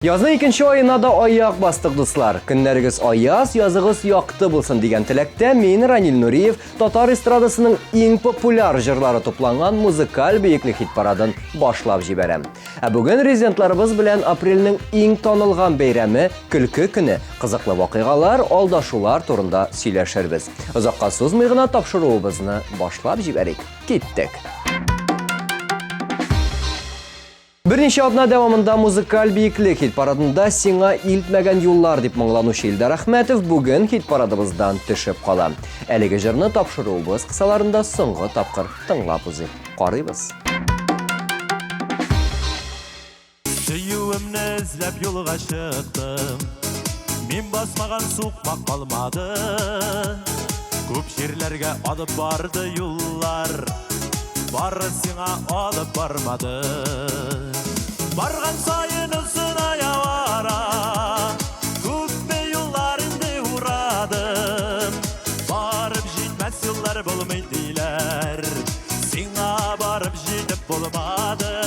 Yazın ikinci ayına da ayak bastık dostlar. Günleriniz ayaz, yazığız yaktı bulsun degen tilekte men Ranil Nuriyev Tatar estradasının en populyar jırlары toplangan muzikal beyiklik hit paradын başlap jiberem. Bugün rezidentlarımız bilen aprelning en tanılgan beyremi külkü günü kızıklı vakıgalar, aldaşular turunda söyleşirbiz. Uzakka sözmeyğine tapşırığımızı başlap jiberik. Gittik. Birinci adına devamında muzikal beyiklik hit paradında sina iltmegen yollar dip mаңланушы Илдар Ахметов bugün hit paradımızdan düşüp kalam. Әлеге жырны tapşırığımız kısalarında соңғы тапқыр тыңлап узыйк. Карыйбыз. Süyüğümni izlep yolga çıktım. Мен basmagan soğukmak kalmadı. Көп жерlerge alıp bardı yollar. Barısına alıp barmadı. Bargan sayın uzun ayavara. Köppe yollar indi uğradım. Barıp jitmez yollar bulmaydiler. Sina barıp jitip bulmadı.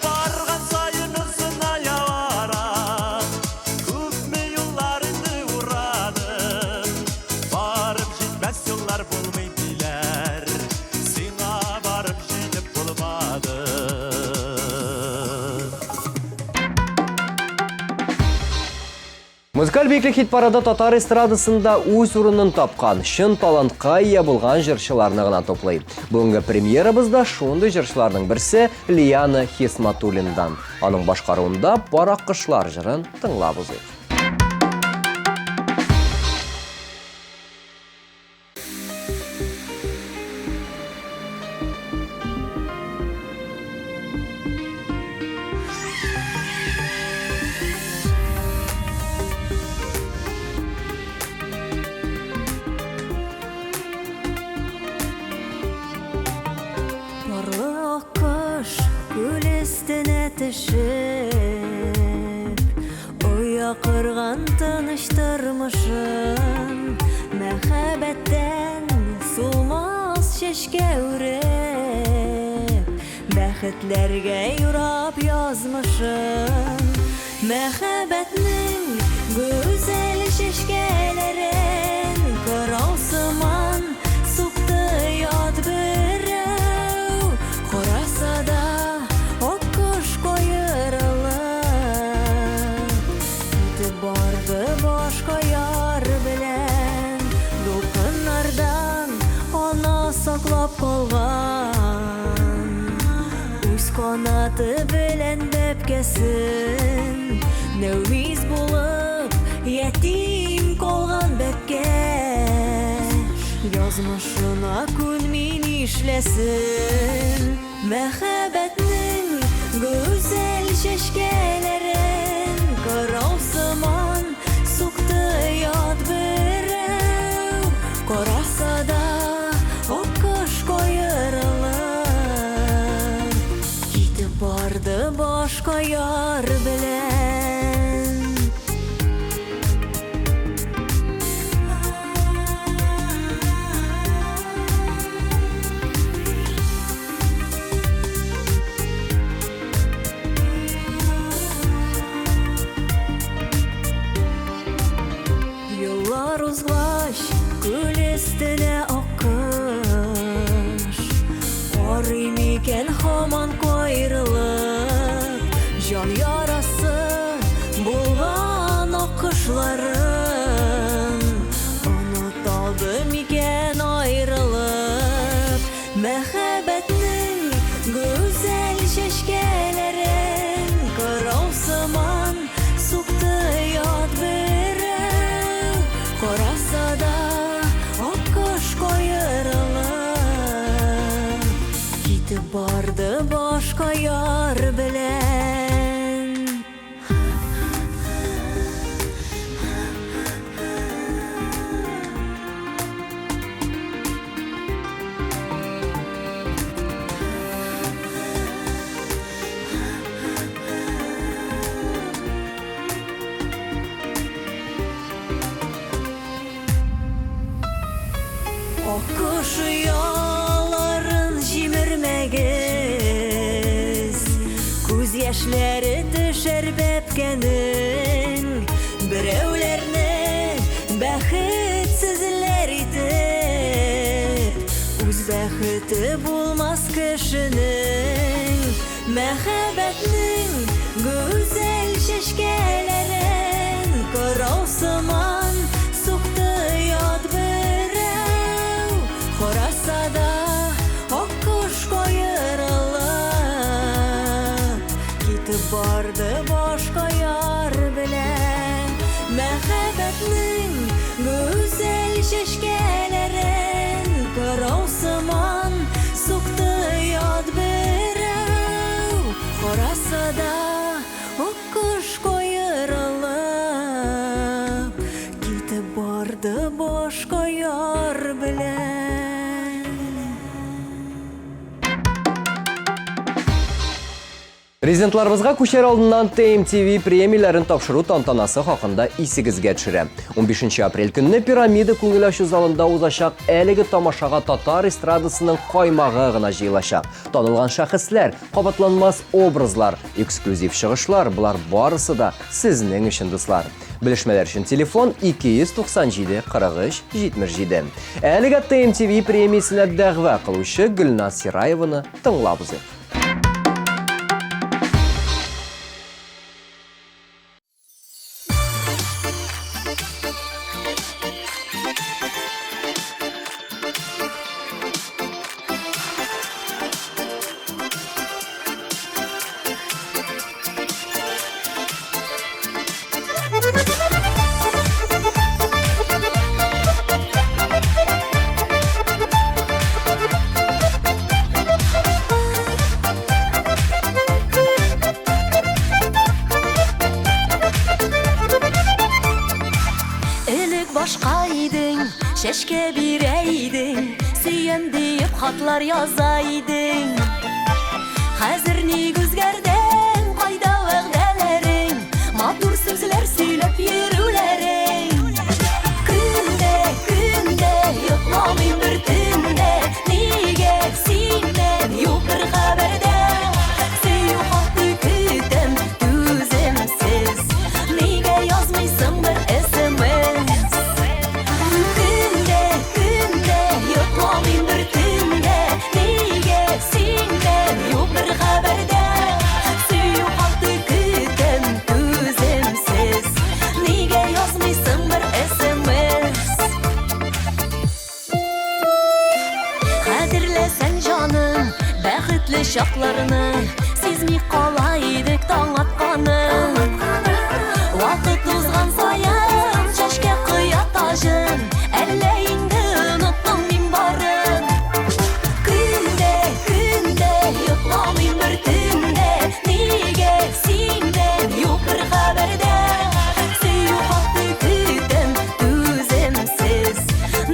Bargan sayın uzun ayavara. Köppe yollar indi uğradım. Barıp jitmez yollar bulmaydiler. Sina barıp jitip bulmadı. Muzikal beyiklik hit parada Tatar estradasında өз урынын тапқан, шын талантқа ие болған жыршыларны гына топлай. Бүгінгі премьерабызда шундый жыршыларның бірсі Лияна Хисматуллиндан. Аның башқаруында Барақ қышлар жырын тыңлап узыйк. Düşüp oya kırgan tanıştırmışım Mehabetten sulmaz şeşke urep Bәхетlerge yurap yazmışım Mehabetnin güzel şeşkelerin Kıralsıman suktu yad birev Korasada Başka yar bilen Dulkınlardan ona saklap kalgan Üz kanatı bilen bepkesin Nevviz bulup yetim kalgan bepke Yazmışına külmin işlesin Mehabetnin güzel şeşkelerin Kıralsıman suktu yad birev Korasa da okkuş koyırılır Gidip bardı başka yar bilen Uzlaş gül üstüne akış Arayım iken haman koyrılıp Can yarası bulgan akışlarım Unutaldım iken ayrılıp Mehabetnin güzel şeşkelerin Kıralsıman suktu yad birev Korasada akkuş koyırılır Gidip bardı başka yar bilen Akkuş yağların jimirmegiz Күз Көчләре төшәр бәпкәнең Берәүләрне бәхетсезләр итеп Үз бәхете булмас кешенең Мәхәббәтнең гүзәл чәчкәләрен Карау сыман сукты ят берәү Караса да ак кош каерылып Китеп барды башка яр белән Мәхәббәтнең гүзәл чәчкәләрен Карау сыман сукты ят берәү Караса да ак кош каерылып Китеп барды башка яр белән Президентларыбызга күчәр алдыннан TMTV премияларын тапшыру тантанасы хакында исегезгә төшерә. 15 апрель көнне Пирамида күңел ачу залында узачак әлеге тамашага татар эстрадасының каймагы гына җыелачак. Танылган шәхесләр, кабатланмас образлар, эксклюзив чыгышлар, булар барысы да сезнең өчен дуслар. Белешмәләр өчен телефон 297 43 77. Әлеге TMTV премиясенә дәгъва кылучы Гөлназ Сираеваны тыңлабыз. Башка идең, шәшкә бирәйдең Сөйем диеп хатлар язайдың Хәзер ник үзгәрдең, кайда вәгъдәләрең Матур сүзләр сөйләп йөрүләрең Көндә, йокламыйм бер төндә Нигә синнән юк бер хәбәрдә Сөю хаты көтәм түземсез Нигә язмыйсың бер SMS Йокламыйм бер төндә Нигә синнән юк бер хәбәрдә Сөю хаты көтәм түземсез Нигә язмыйсың бер SMS Хәтерләсәң җаным бәхетле чакларны Сизми кала идек таң атканы Вакыт узган саен чәчкә кыя тажын Әллә инде оныттым мин барын Көндә, йокламыйм бер төндә Нигә синнән юк бер хәбәрдә Сөю хаты көтәм түземсез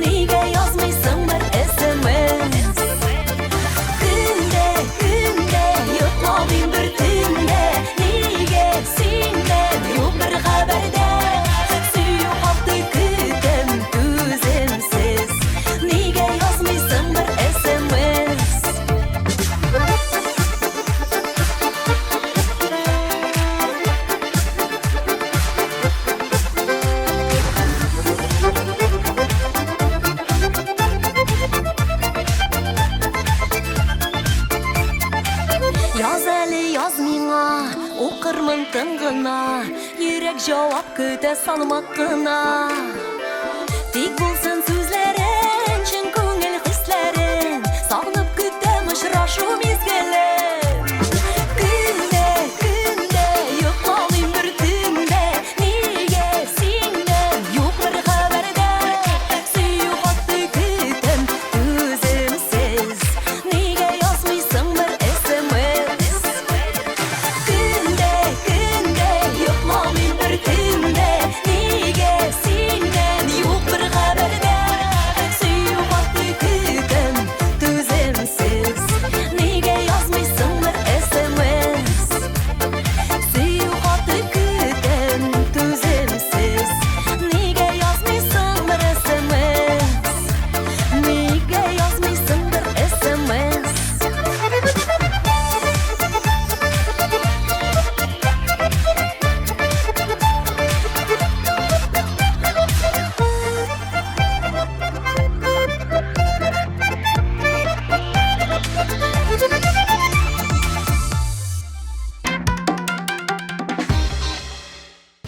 Нигә язмыйсың бер SMS Көндә, йокламыйм бер төндә Нигә синнән юк бер хәбәрдә Сөю хаты көтәм түземсез Нигә язмыйсың бер SMS Яз әле яз миңа, укырмын тыңгына Йөрәк җавап көтә салмак кына Тик булсын сүзләрең, чын күңел хисләрең Сагынып көтәм очрашу мизгелен Көндә, йокламыйм бер төндә Нигә синнән юк бер хәбәрдә Сөю хаты көтәм түземсез Нигә язмыйсың бер SMS Көндә, йокламыйм бер төндә Нигә синнән юк бер хәбәрдә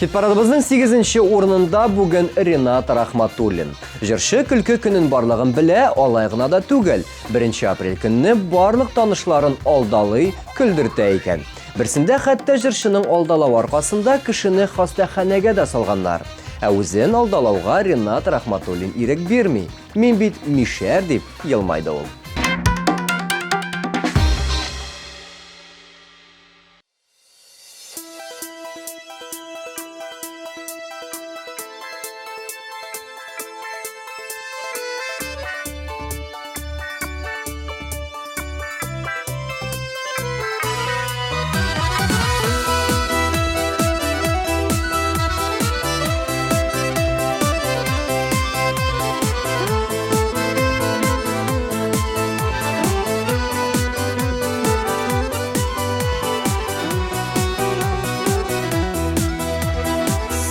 Хит-парадыбызның 8-нче урынында бүген Ринат Рахматуллин. Җырчы көлке көнен барлыгын белә, алай гына да түгел. 1 апрель көнне барлык танышларын алдалый, көлдертә икән. Берсендә хәтта җырчының алдалау аркасында кешене хастаханәгә дә салганнар. Ә үзен алдалауга Ринат Рахматуллин ирек бирми. Мин бит мишәр дип елмайды ул.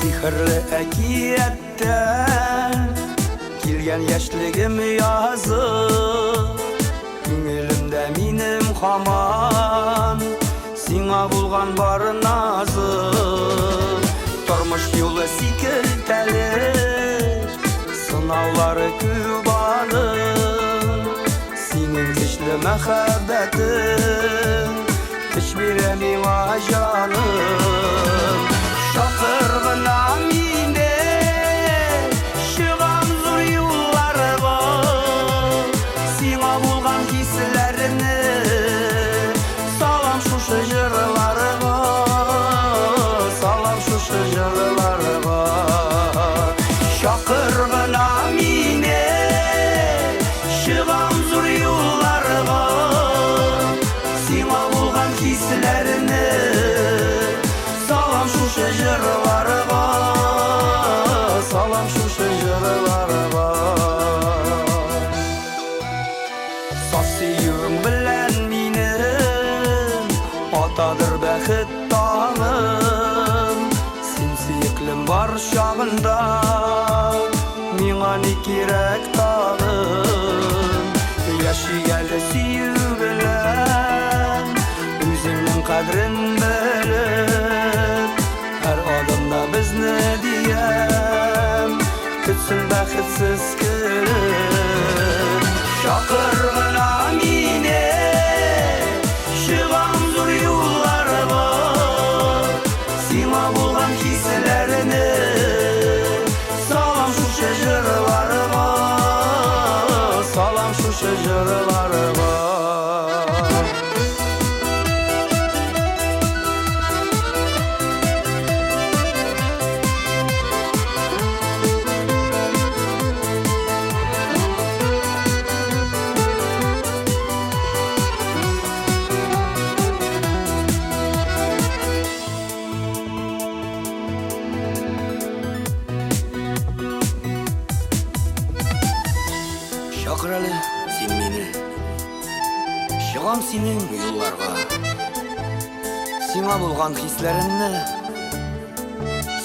Сихрлы әкияттән килгән яшьлегем язып, күңелемдә минем һаман сиңа булган бар назым. Тормыш юлы сикертәле, сынаулары күп аның, синең көчле мәхәббәтең көч бирә миңа җаным. Шакыр гына мине, чыгам зур юлларга, сиңа булган хисләрне салам шушы җырларга, салам шушы җырларга. Шакыр гына мине, чыгам зур юлларга, сиңа булган хисләрне салам шушы җырларга, салам шушы җырларга. Саф сөюең белән минем атадыр бәхет таңым. Син сөеклем бар чагында миңа ни кирәк тагын. Яшигәле сөю белән үзеңнең кадрын белеп, һәр адымда безне диям, көтсен бәхетсез көн. Шакыр гына мине, чыгам зур юлларга, сиңа булган хисләрне салам шушы җырларга, салам шушы җырларга. Чакыр әле син мине, чыгам синең юлларга, сиңа булган хисләремне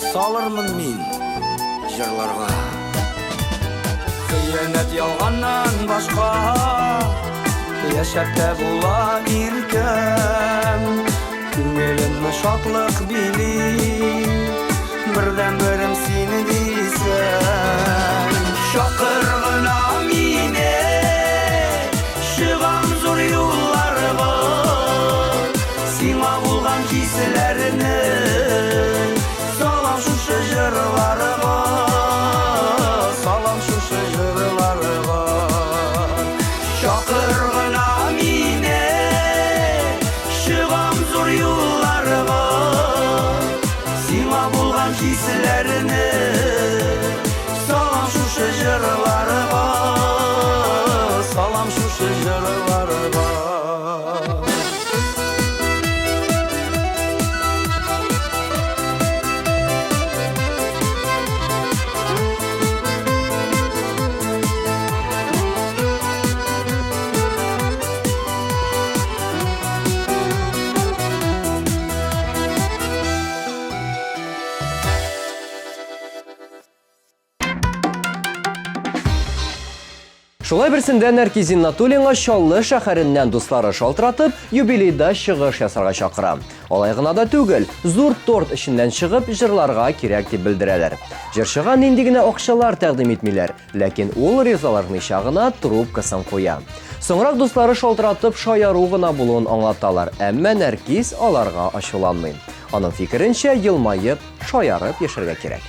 салырмын мин җырларга. Хыянәт ялганнан башка яшәп тә була иркәм, күңелемне шатлык били, бердән-берем сине дисәм. Шакыр гына мине, чыгам зур юлларга, сиңа булган хисләрне салам шушы җырларга, салам шушы җырларга. Шакыр гына мине, чыгам зур юлларга, сиңа булган хисләрне салам шушы җырларга, салам шушы җырларга. Шулай берсендә Нәркиз Зиннатуллинга Чаллы шәһәреннән дуслары шалтыратып, юбилейда чыгыш ясарга чакыра. Алай гына да түгел, зур торт эшеннән чыгып, җырларга кирәк дип белдерәләр. Җырчыга нинди генә акчалар тәкъдим итмиләр, ләкин ул ризалармыйча гына трубкасын куя. Соңрак дуслары шалтыратып шаяру гына булуын аңлаталар, әмма Нәркиз аларга ачуланмый. Аның фикеренчә, елмаеп, шаярып яшәргә кирәк.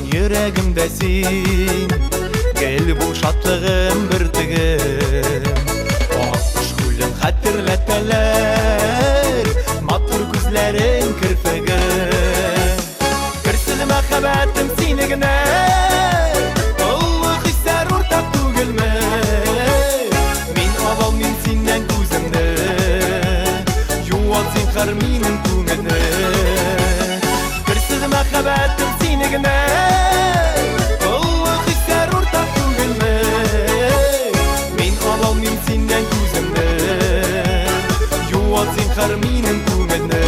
Йөрәгемдә син, гел бу шатлыгым бөртегем. Акыш күлен хәтерләтәләр, матур күзләрең кирпегем. Керсен мәхәббәтем сине генә, уллык хисләр уртак түгелме? Мин алалмыйм синнән күземне, юат зинһар минем күңелне. Керсен мәхәббәтем сине генә, минем күңелне.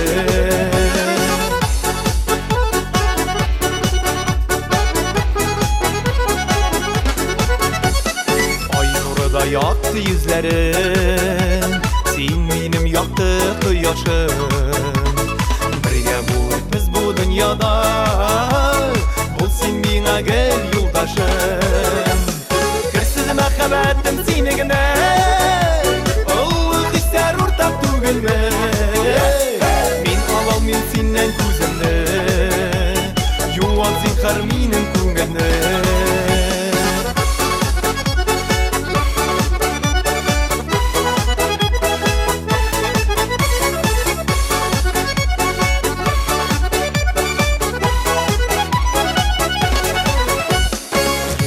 Ай нурыда якты йөзләрең, син минем якты кояшым. Бергә булабыз бу дөньяда, бул син миңа гел юлдашым. Керсез мәхәббәтем сине генә, мин алалмыйм синнән күземне, юат зинһар минем күңелне.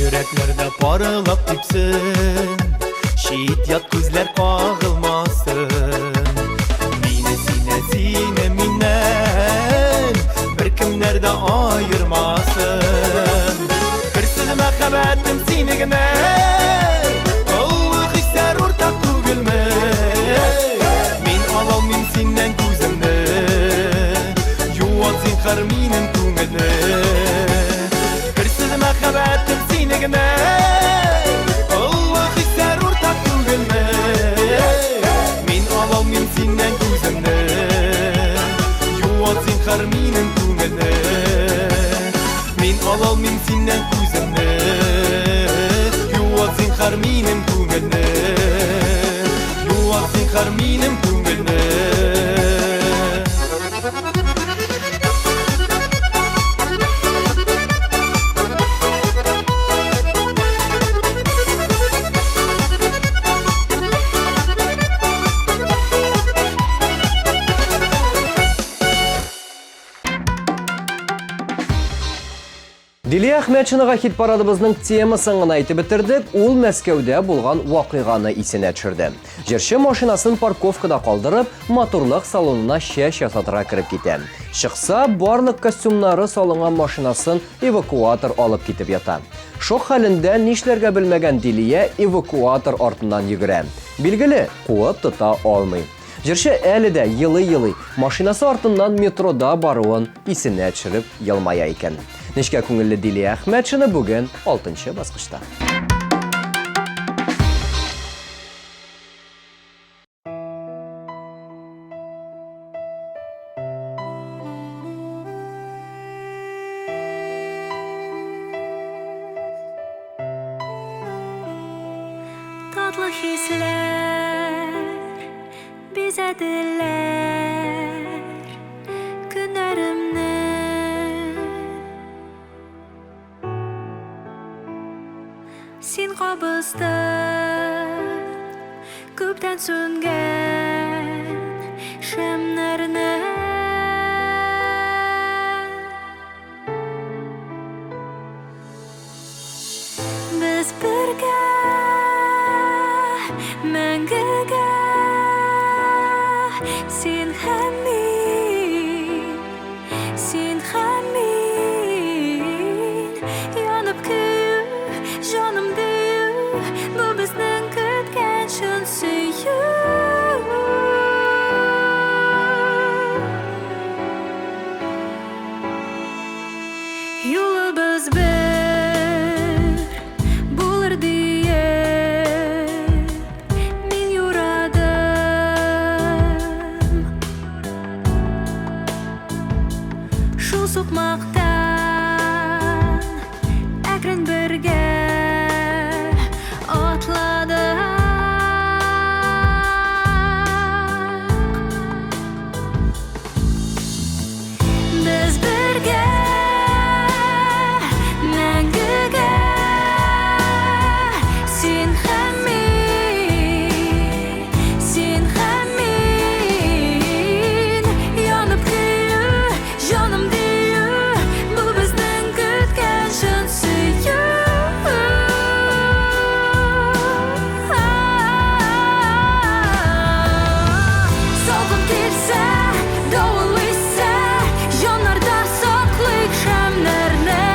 Йөрәкләрдә парылап типсен, шит ят күзләр кагылмасын. Сине миннән беркемнәр дә айырмасын. Керсез мәхәббәтем сине генә, уллык хисләр уртак түгелме? Мин алалмыйм синнән күземне, юат зинһар минем күңелне. Керсез мәхәббәтем сине генә, уллык хисләр уртак түгелме? Мин алалмыйм синнән күземне, зинһар минем күңелне. Мин алалмыйм синнән күземне, юат зинһар минем күңелне. Юат зинһар минем күңелне. Дилия Әхмәтшинага хит парадыбызның темасын гына әйтеп бетердек, ул Мәскәүдә булган вакыйганы исенә төшерде. Җырчы машинасын парковкада калдырып, моторлык салонына чәч ясатырга кереп китә. Чыкса, барлык костюмнары салынган машинасын эвакуатор алып китеп ята. Шок хәлендә нишләргә белмәгән Дилия эвакуатор артыннан йөгерә. Билгеле, куып тота алмый. Җырчы әле дә елый-елый машинасы артыннан метрода баруын исенә төшереп елмая икән. Нечкә күңелле Дилия Әхмәтшина бүген 6-нчы баскычта. Татлы хисләр бизәделәр көннәремне. Син кабыздың күптән сүнгән шәмнәрне. Без бергә мәңгегә, син һәм мин, син һәм мин. bu bizning kutgan shun suyu. Yolumuz bir bulur diye men yuradım. Şu so'qmoqdan akrin birga otladik. Biz birga manguga sen ham men yonib kuyu jonim deyu bu bizning kutgan shun suyu. So'qib kelsa dovul esa yonarda soqlik shamlarni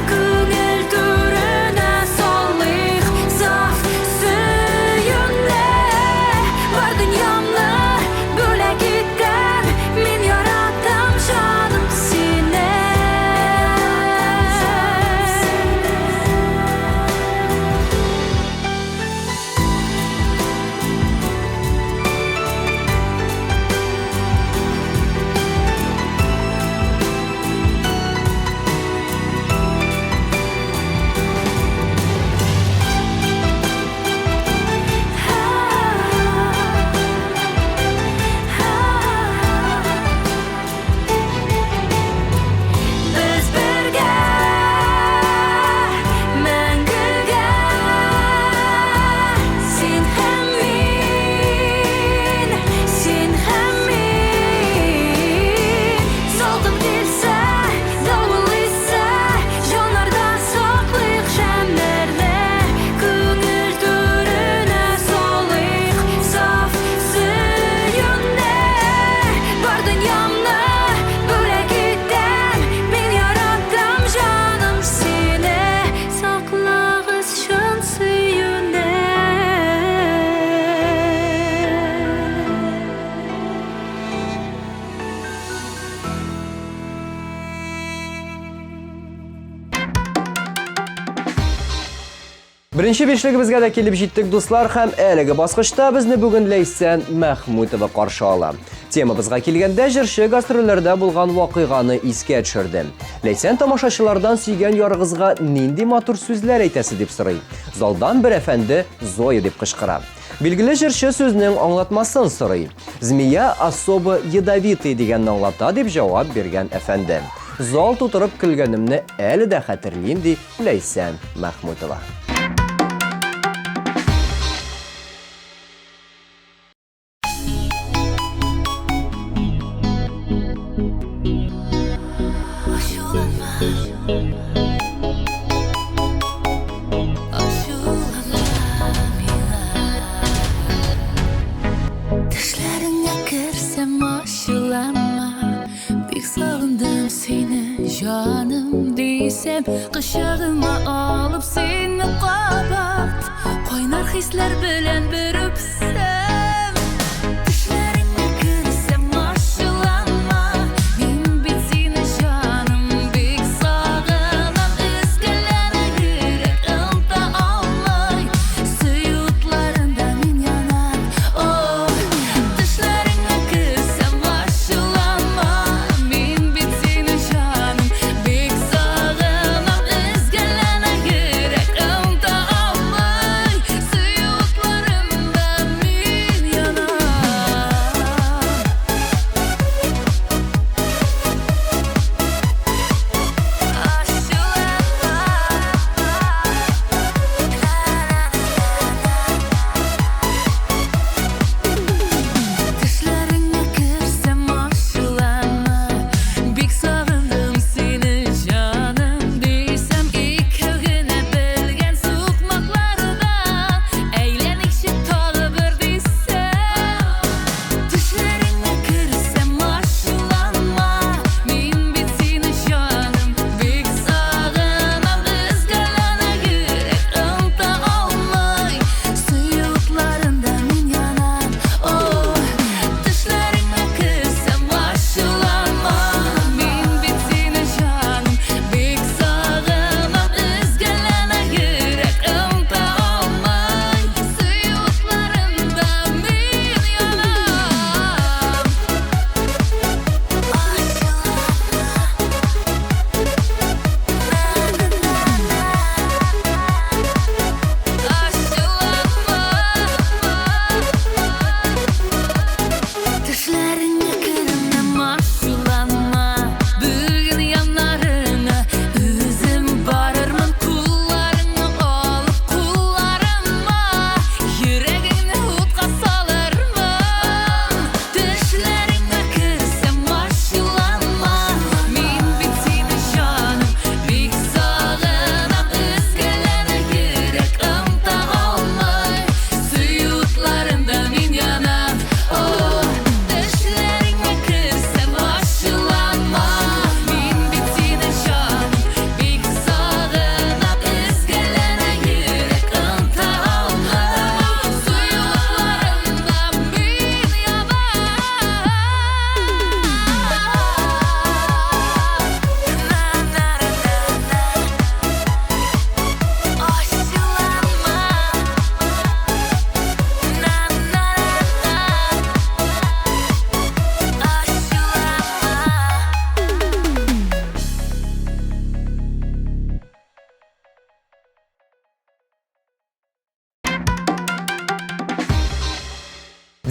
ko'ngil turina sollik saf suyunni bor dunyomni bo'lak etgan men yaratdim jonim seni. Biz birga manguga sen ham men so'qib kelsa dovul esa yonarda soqlik shamlarni ko'ngil turina sollik saf suyunni bor dunyomni bo'lak etgan men yaratdim jonim seni saqlag'iz shun suyunni. Birinchi beshligimizga da kelib jetdik do'stlar, ham әлеге bosqichda bizni bugun Laysan Mahmudova qarshi oladi. Temamizga kelganda jirshi gastrollarda bo'lgan voqeani esga tushirdi. Laysan tomoshachilardan suygan yorig'izga nindi motor so'zlar aytasi deb so'raydi. Zaldan bir efendi Zoya deb qichqiradi. Bilgili jirshi so'zning anglatmasini so'raydi. Zmiya особо ядовитый deganni anglata deb javob bergan efendi. Zal to'tirib kulganimni әлі de xatirlayim deb Laysan Mahmudova. Düşlerine girsem aşılama Bek sağındım seni canım desem Qışağıma alıp seni qabat Qaynar hisler bilen bir öpsem Düşlerine girsem aşılama Men bit seni canım bek sağınam Özgülene yürek ınta almay Suyutlarında men yanar Oh Düşlerine girsem aşılama Men bit seni canım bek sağınam Özgülene yürek ınta almay Suyutlarında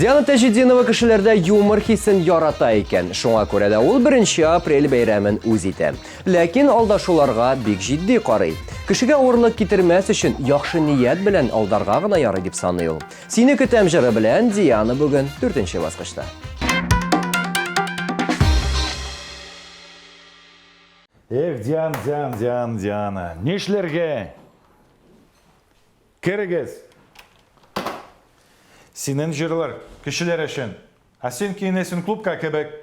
Диана Тәҗетдинова кешеләрдә юмор хисен ярата икән. Шуңа күрә дә ул 1 апрель бәйрәмен үз итә. Ләкин алдашуларга бик җитди карый. Кешегә авырлык китермәс өчен яхшы ният белән алдарга гына ярый дип саный ул. Сине көтәм җыры белән Диана бүген 4нче баскычта. Эх, Диана. Нишләргә? Кирегез. Синең җырлар кешеләр өчен. Ә син кинесен клубка кебек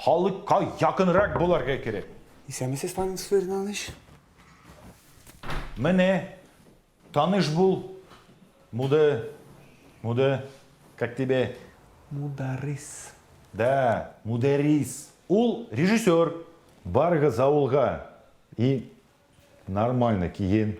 халыкка якынрак буларга кирәк. Исәмесез, пан Фердинандович? Менә таныш бул. Муде, как тебе? Мударис. Да, Мударис. Ул режиссер. Баргыз авылга и нормально киен.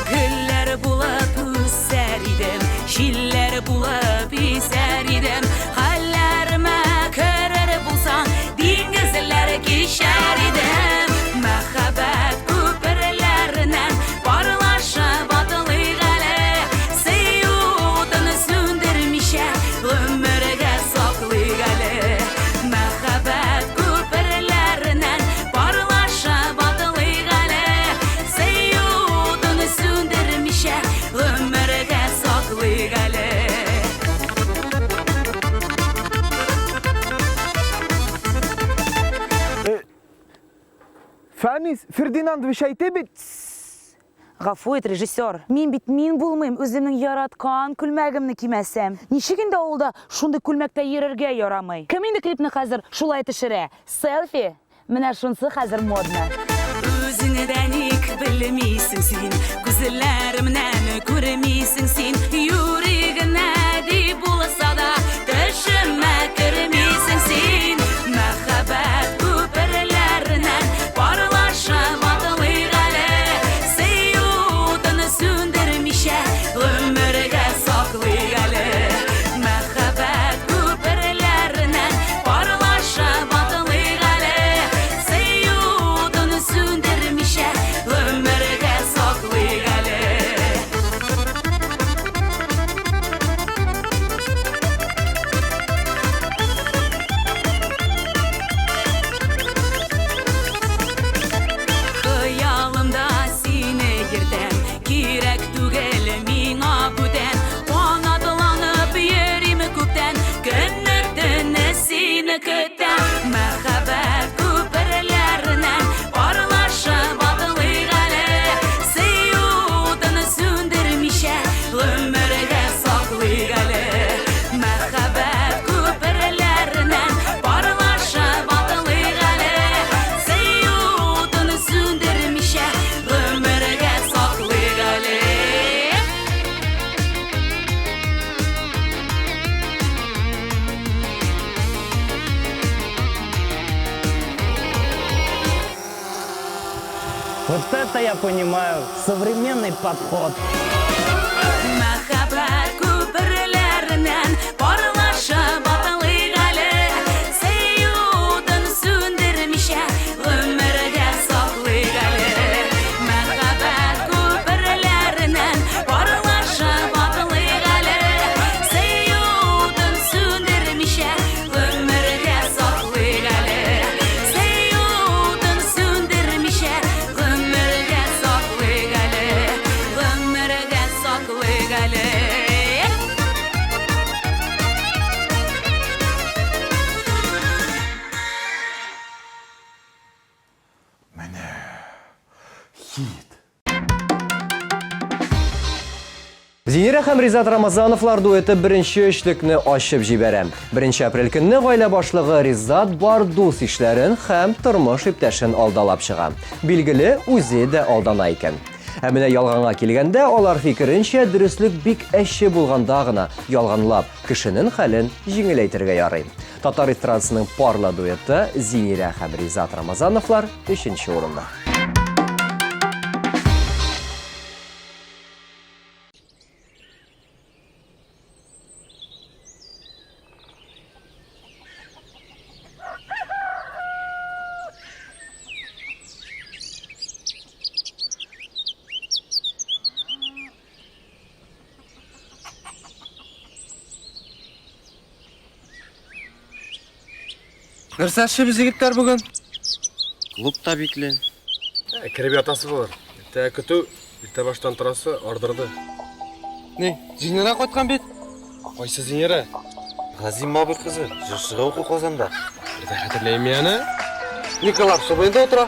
Güller bulab üser idem, şiller bulab iser idem. Hallerime körür bulsan, dingizler geçer idem. Mehabbet köprülerinden barlaşa batılı gale. Seyudunu söndürmişe, ömürge saklı gale. Mehabbet köprülerinden barlaşa batılı gale. Seyudunu söndürmişe, ömürge saklı gale. Фәнис, Фердинандович әйтә бит. Гафу ит, режиссер. Мин бит мин булмыйм, үземнең яраткан күлмәгемне кимәсәм. Ничек инде авылда шундый күлмәктә йөрергә ярамый? Кем инде клипны хәзер шулай төшерә? Селфи? Менә шунсы хәзер модны. Özünden ilk bilmiysin sen, gözlerimden görmiysin sen. Yüreğine de bulsa da düşünme görmiysin sen. Mehabbet köprülerinden barlaşa batılı gale. Seyudunu söndürmişe, ömürge saklı gale. Mehabbet köprülerinden barlaşa batılı gale. Seyudunu söndürmişe, ömürge saklı gale. Hıyalımda seni girdim, kirek tügel mina büden. Onadılanıp yerimi kökten, gönlümden seni kökten. Mehabbet köprülerinden barlaşa batılı gale. Seyudunu söndürmişe, ömürge saklı gale. Mehabbet köprülerinden barlaşa batılı gale. Seyudunu söndürmişe, ömürge saklı gale. Вот это я понимаю, современный подход. Mehabbet köprülerinden barlaşa batılı gale. Seyudunu söndürmişe, ömürge saklı gale. Mehabbet köprülerinden barlaşa batılı gale. Seyudunu söndürmişe, ömürge saklı gale. Seyudunu söndürmişe, ömürge saklı gale. Ömürge saklı gale. Хит. Зинира һәм Ризат Рамазановлар дуэты 1нче өчлекне ачып җибәрә. 1 апрель көнне гаилә башлыгы Ризат бар дус ишләрен һәм тормыш иптәшен алдалап чыга. Билгеле, үзе дә алдана икән. Ә менә ялганга килгәндә, алар фикеренчә дөрестлек бик әче булганда гына ялганлап кешенең хәлен җиңеләйтергә ярый. Татар эстрадасының парлы дуэты Зинира һәм Ризат Рамазановлар 3-нче урында. Нәрсәші біз егіттер бүгін? Клубта бикле. Кіріп ятасы болар. Ерте күту, ерте баштан тұрасы ардырды. Не, Зинера қойтқан бет? Қойсы Зинера? Ғазим Мабыр қызы, жұршыға оқу қолзанда. Ерте хәтірлейім яны? Николап, собайында отыра?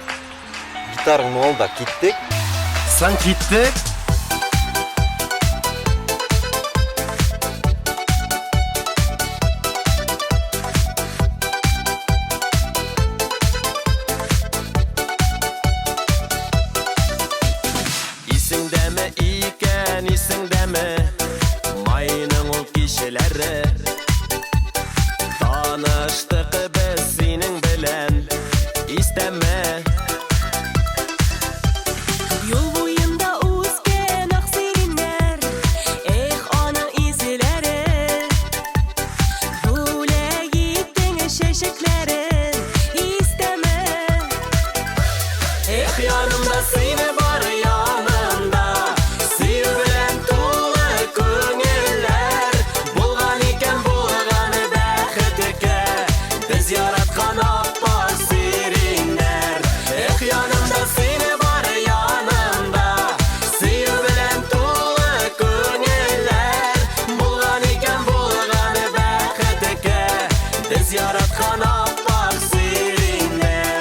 Гитарың ол да киттік. Сан киттік? Исіңдәме икен, исіңдәме майының ул кишеләре. Таныштык без синең белән, истәме. Юл буенда үскән ак сиреннәр, эх аның изләре. Бүләк иттең чәчәкләрен, истәме. Эх, янымда сине бар янымда, сөю белән тулы күңелләр. Булган икән булганы бәхеткә, без яраткан аппак сиреннәр. Эх, янымда сине бар янымда, сөю белән тулы күңелләр. Булган икән булганы бәхеткә, без яраткан аппак сиренәр.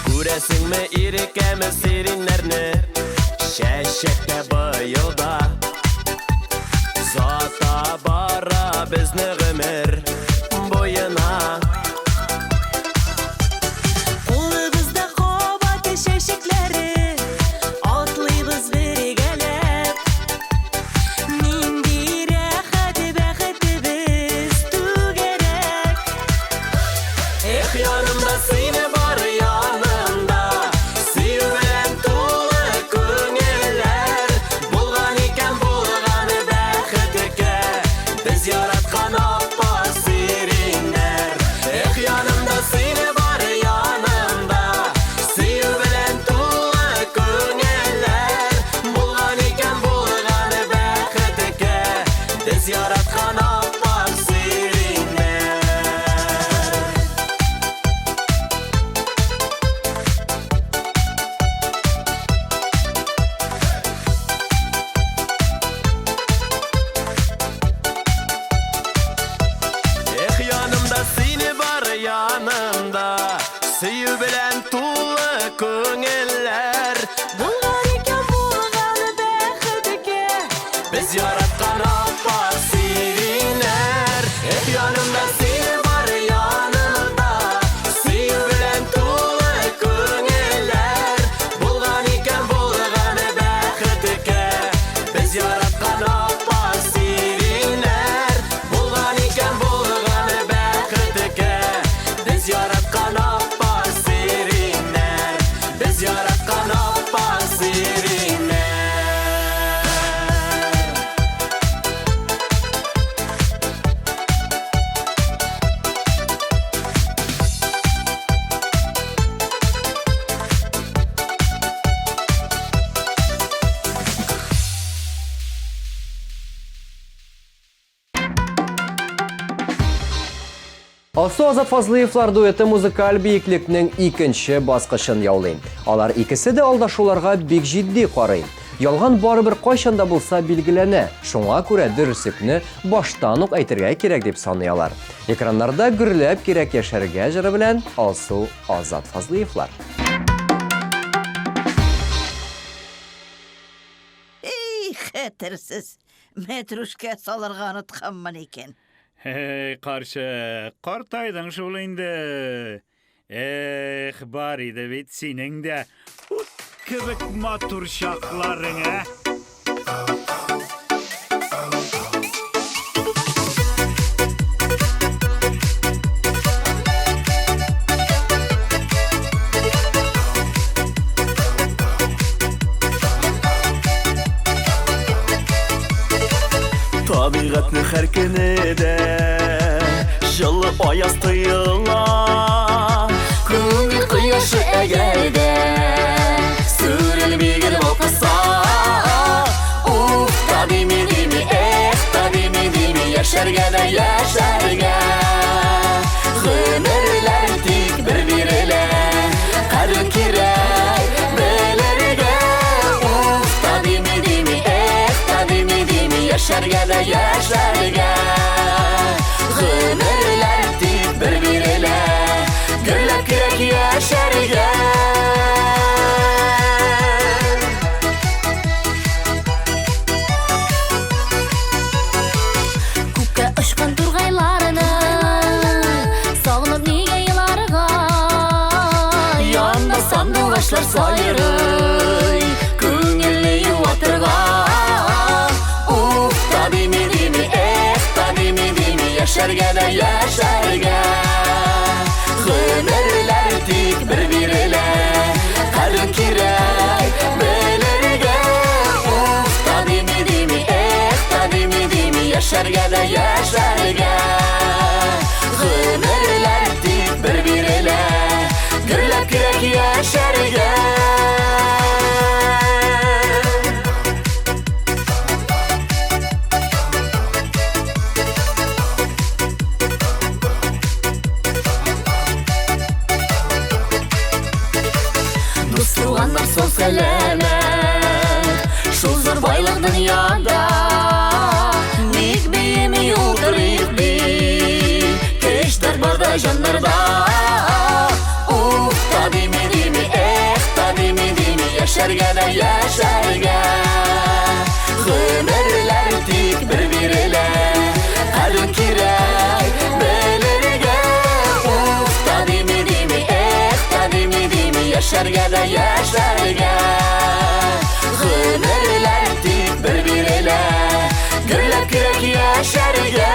Күрәсеңме ирекәме сиреннәрне, чәчәктә быелда. Зата бара безне гомер буена. Кулыбызда кабат чәчәкләре, атлыйбыз бергәләп. Нинди рәхәт бәхетебез түгәрәк. Эх, янымда сине бар янымда, сөю белән тулы күңелләр. Булган икән булганы бәхеткә, без яраткан аппак сиреннәр. Эх, янымда сине бар янымда, сөю белән тулы күңелләр. Булган икән булганы бәхеткә, без яраткан аппак сиренәр. Эх, янымда сине бар янымда, сөю белән тулы күңелләр. Булган икән булганы бәхеткә, Без яраткан аппак сиренәр. Эх, янымда сине бар янымда, сөю белән тулы күңелләр. Булган икән булганы бәхеткә, без яраткан аппак сиренәр. Булган икән булганы бәхеткә, без яраткан аппак сиренәр. Без яраткан аппак сиренәр. Алсу Азат Фазлыевлар дуэты музыкаль бейеклекнең икенче баскычын яулый. Алар икесе дә алдашуларга бик җитди карый. Ялган барыбер кайчан да булса билгеләнә. Шуңа күрә дөреслекне баштан ук әйтергә кирәк дип саныйлар. Экраннарда гөрләп кирәк яшәргә җыры белән Алсу Азат Фазлыевлар. Хәтерсез, мәтрүшкә салырга онытканмын икән. Hey qarşı, qartaydın şul indi. Бар иде бит синең дә. кебек матур шакларыңа. Табиғатны һәр көнедә жылы аяз тыйыла. Күңел кояшы әгәрдә сүрелмигер балкыса. Уф, та дими, эх, та дими, яшәргә дә яшәргә. Гомерләр тик бер бирелә, кадер кирәк белергә. Уф, та дими, эх, та дими, яшәргә дә яшәргә. Гомерләр тик бер бирелә, гөрләп кирәк яшәргә. Күккә очкан тургайларны сагынып нигә еларга? Янда сандугачлар сайрый, күңелне юатырга. Уф, та дими, эх, та дими, яшәргә дә яшәргә. Гомерләр тик бер бирелә, кадер кирәк белергә. Уф, та дими, эх, та дими, яшәргә дә яшәргә. Гомерләр тик бер бирелә, гөрләп кирәк яшәргә. Туганнар сау сәләмәт, шул зур байлык дөньяда. Ник бейми утырыйк бит, кештер барда җаннарда. Уф, та дими, эх, та дими, яшәргә дә яшәргә. Гомерләр тик бер бирелә, кадер кирәк белергә. Уф, та дими, эх, та дими, яшәргә дә яшәргә. Гомерләр тик бер бирелә, гөрләп кирәк яшәргә.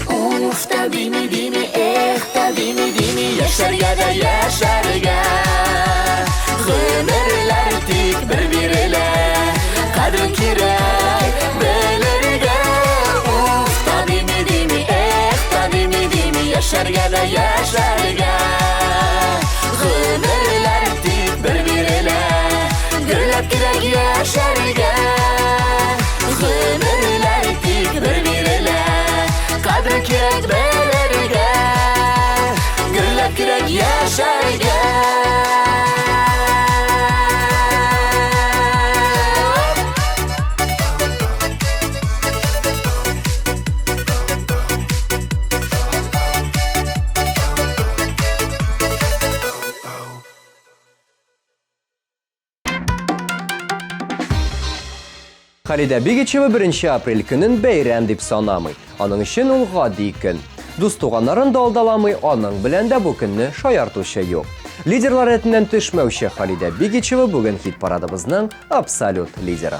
Уф, та дими, эх, та дими, яшәргә дә яшәргә. Гомерләр тик бер бирелә, кадер кирәк белергә. Уф, та дими, эх, та дими, яшәргә дә яшәргә. Гомерләр тик бер бирелә, гөрләп кирәк яшәргә. Гомерләр тик бер бирелә, кадер кирәк белергә. Гөрләп кирәк яшәргә. Халидә Бигичева 1 апрель көнен бәйрәм дип санамый. Аның өчен ул гади көн. Дус-туганнарын да алдаламый, аның белән дә бу көнне шаяртучы юк. Лидерлар рәтеннән төшмәүче Халидә Бигичева бүген хит парадыбызның абсолют лидеры.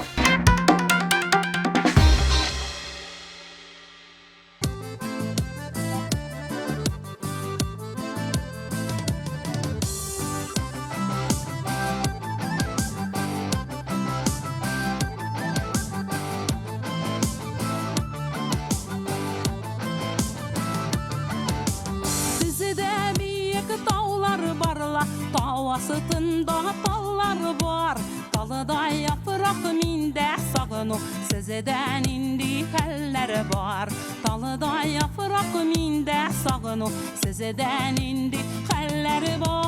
Астында таллар бар, талыда яфрак миндә сагыну, сездән инде хәлләр бар. Талыда яфрак миндә сагыну, сездән инде хәлләр бар.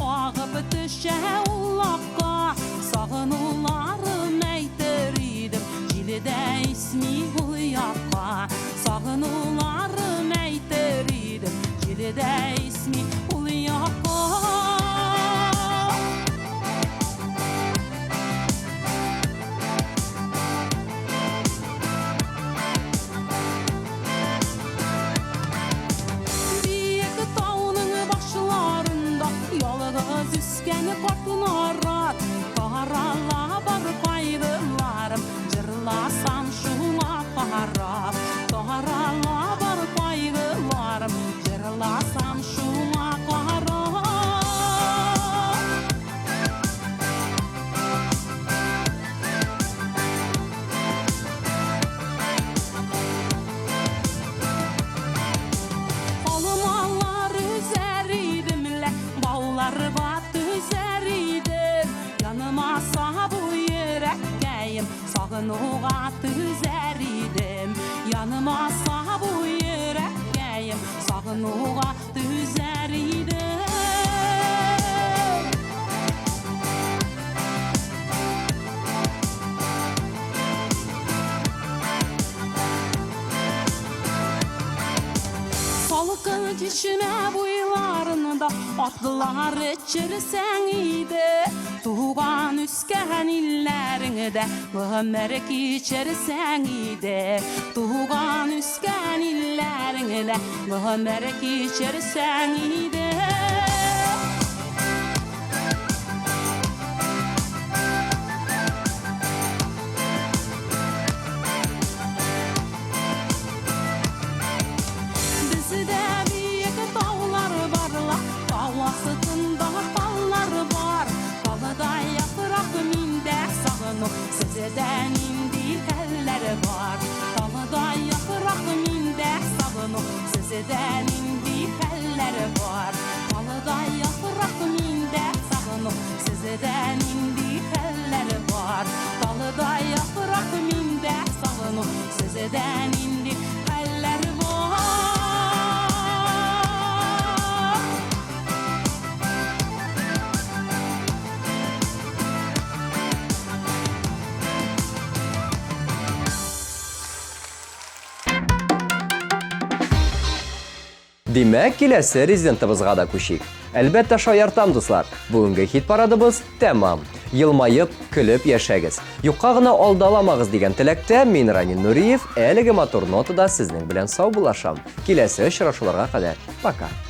Агып төшә уллакка, сагынулары sağınuğa tüzer idim. Yanıma sağ bu yürekkeyim, sağınuğa tüzer idim. Salkın çişime buylarında atlılar içirsen iyiydi. Tuğan üsken illerinde mühemmerek içirsen iyiydi. Tuğan üsken illerinde mühemmerek içirsen iyiydi. Bizde büyük dağlar varlar, dağ sırtında ballar var. Dalda yaprak minde sağınıp, sizden indi teller var. Dalda yaprak minde sağınıp, sizden indi teller var. Dalda yaprak minde sağınıp, sizden indi teller var. Dalda yaprak minde sağınıp, sizden indi teller var. Demek kilesi rezidentimizga da köşik. Elbette şayartam dostlar. Bugünkü hit paradımız tamam. Yılmayıp, külüp yaşayız. Yuqqa gına aldalamağız degan tilakda men Ranil Nuriyev, әлеге motor notada sizning bilan sog' bo'lasham. Kelasi uchrashuvlarga qadar. Пока.